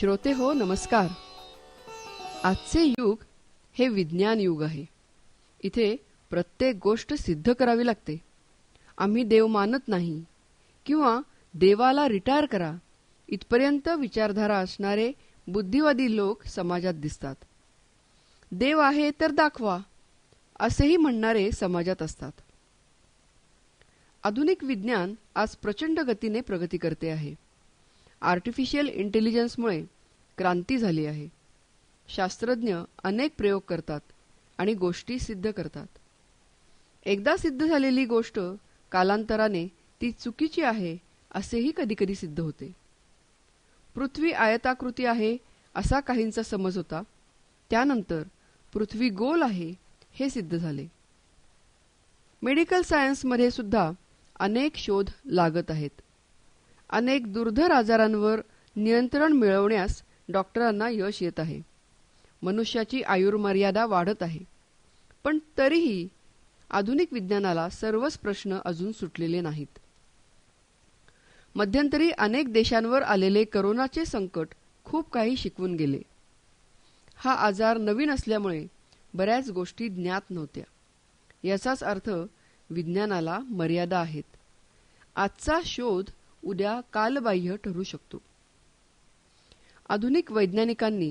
श्रोते हो, नमस्कार. आजचे युग हे विज्ञान युग आहे. इथे प्रत्येक गोष्ट सिद्ध करावी लागते. आम्ही देव मानत नाही किंवा देवाला रिटायर करा इथपर्यंत विचारधारा असणारे बुद्धिवादी लोक समाजात दिसतात. देव आहे तर दाखवा असेही म्हणणारे समाजात असतात. आधुनिक विज्ञान आज प्रचंड गतीने प्रगती करते आहे. आर्टिफिशियल इंटेलिजन्समुळे क्रांती झाली आहे. शास्त्रज्ञ अनेक प्रयोग करतात आणि गोष्टी सिद्ध करतात. एकदा सिद्ध झालेली गोष्ट कालांतराने ती चुकीची आहे असेही कधीकधी सिद्ध होते. पृथ्वी आयताकृती आहे असा काहींचा समज होता. त्यानंतर पृथ्वी गोल आहे हे सिद्ध झाले. मेडिकल सायन्समध्ये सुद्धा अनेक शोध लागत आहेत. अनेक दुर्धर आजारांवर नियंत्रण मिळवण्यास डॉक्टरांना यश येत आहे. मनुष्याची आयुर्मर्यादा वाढत आहे. पण तरीही आधुनिक विज्ञानाला सर्वच प्रश्न अजून सुटलेले नाहीत. मध्यंतरी अनेक देशांवर आलेले करोनाचे संकट खूप काही शिकवून गेले. हा आजार नवीन असल्यामुळे बऱ्याच गोष्टी ज्ञात नव्हत्या. याचाच अर्थ विज्ञानाला मर्यादा आहेत. आजचा शोध उद्या कालबाह्य ठरू शकतो. आधुनिक वैज्ञानिकांनी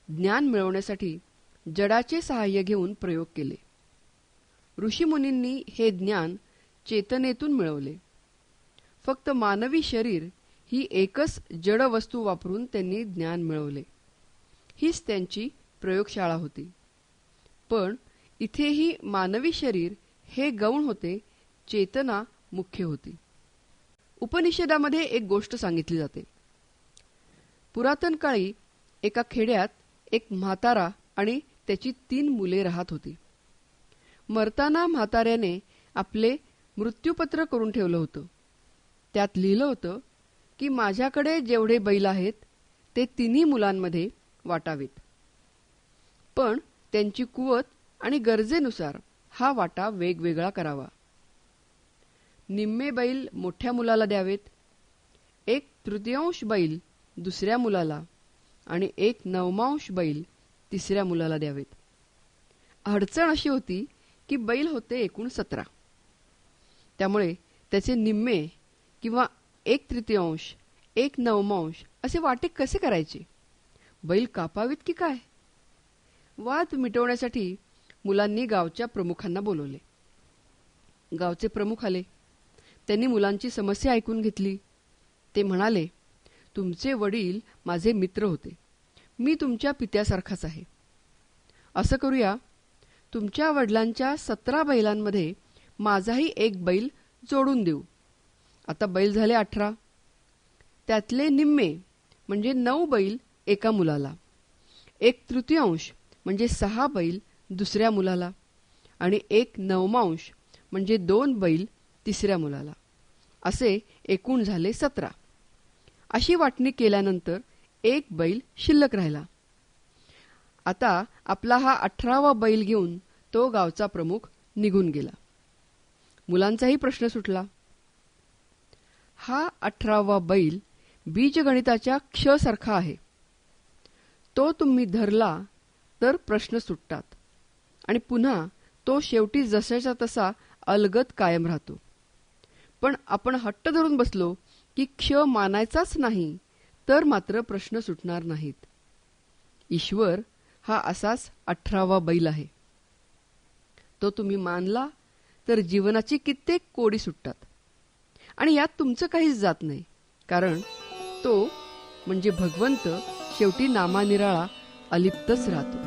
ज्ञान मिळवण्यासाठी जडाचे सहाय्य घेऊन प्रयोग केले. ऋषीमुनींनी हे ज्ञान चेतनेतून मिळवले. फक्त मानवी शरीर ही एकच जड वस्तू वापरून त्यांनी ज्ञान मिळवले. हीच त्यांची प्रयोगशाळा होती. पण इथेही मानवी शरीर हे गौण होते, चेतना मुख्य होती. उपनिषदामध्ये एक गोष्ट सांगितली जाते. पुरातन काळी एका खेड्यात एक म्हातारा आणि त्याची 3 मुले राहत होती. मरताना म्हाताऱ्याने आपले मृत्यूपत्र करून ठेवलं होतं. त्यात लिहिलं होतं की माझ्याकडे जेवढे बैल आहेत ते 3 मुलांमध्ये वाटावेत. पण त्यांची कुवत आणि गरजेनुसार हा वाटा वेगवेगळा करावा. निम्मे बैल मोठ्या मुलाला द्यावेत, 1/3 बैल दुसऱ्या मुलाला आणि 1/9 बैल तिसऱ्या मुलाला द्यावेत. अडचण अशी होती की बैल होते एकूण 17. त्यामुळे त्याचे निम्मे किंवा 1/3 1/9 असे वाटे कसे करायचे? बैल कापावीत की काय? वाद मिटवण्यासाठी मुलांनी गावच्या प्रमुखांना बोलवले. गावचे प्रमुख आले. त्यांनी मुलांची समस्या ऐकून घेतली. ते म्हणाले, तुमचे वडील माझे मित्र होते. मी तुमच्या पित्यासारखाच आहे. असं करूया, तुमच्या वडिलांच्या 17 बैलांमध्ये माझाही एक बैल जोडून देऊ. आता बैल झाले 18. त्यातले निम्मे म्हणजे 9 बैल एका मुलाला, 1/3 म्हणजे 6 बैल दुसऱ्या मुलाला आणि 1/9 म्हणजे 2 बैल तिसऱ्या मुलाला. असे एकूण झाले 17. अशी वाटणी केल्यानंतर एक बैल शिल्लक राहिला. आता आपला हा 18वा बैल घेऊन तो गावचा प्रमुख निघून गेला. मुलांचाही प्रश्न सुटला. हा 18वा बैल बीजगणिताच्या क्षसारखा आहे. तो तुम्ही धरला तर प्रश्न सुटतात आणि पुन्हा तो शेवटी जसाच्या तसा अलगद कायम राहतो. पण आपण हट्ट धरून बसलो की क्ष मानायचाच नाही तर मात्र प्रश्न सुटणार नाहीत. ईश्वर हा असाच 18वा बैल आहे. तो तुम्ही मानला तर जीवनाची कित्येक कोडी सुटतात आणि यात तुमचं काहीच जात नाही. कारण तो म्हणजे भगवंत शेवटी नामानिराळा अलिप्तच राहतो.